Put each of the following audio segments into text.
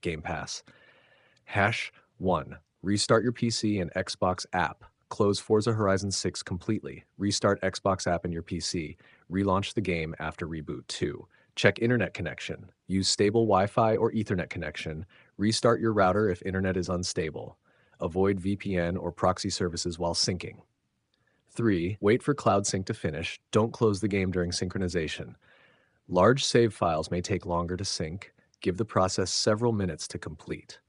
Game Pass. Hash 1. Restart your PC and Xbox app. Close Forza Horizon 6 completely. Restart Xbox app in your PC. Relaunch the game after reboot. 2. Check internet connection. Use stable Wi-Fi or Ethernet connection. Restart your router if internet is unstable. Avoid VPN or proxy services while syncing. 3. Wait for Cloud Sync to finish. Don't close the game during synchronization. Large save files may take longer to sync. Give the process several minutes to complete.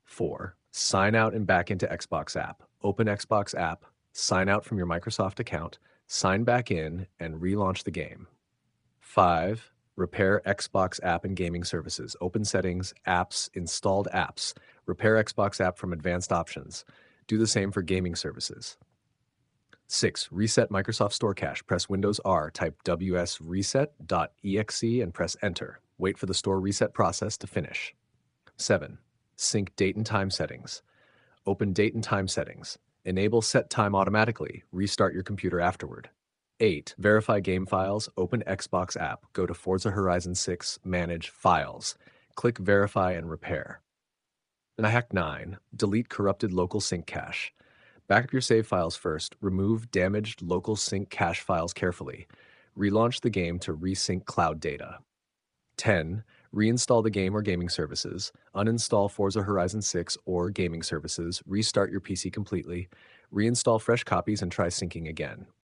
4. Sign out and back into Xbox app. Open Xbox app, sign out from your Microsoft account, sign back in, and relaunch the game. 5. Repair Xbox app and gaming services. Open settings, apps, installed apps. Repair Xbox app from advanced options. Do the same for gaming services. 6. Reset Microsoft Store cache. Press Windows R, type wsreset.exe and press Enter. Wait for the store reset process to finish. 7. Sync date and time settings. Open date and time settings. Enable set time automatically. Restart your computer afterward. 8. Verify game files. Open Xbox app. Go to Forza Horizon 6, Manage Files. Click Verify and Repair. Hack 9. Delete corrupted local sync cache. Back up your save files first. Remove damaged local sync cache files carefully. Relaunch the game to resync cloud data. 10. Reinstall the game or gaming services. Uninstall Forza Horizon 6 or gaming services. Restart your PC completely. Reinstall fresh copies and try syncing again.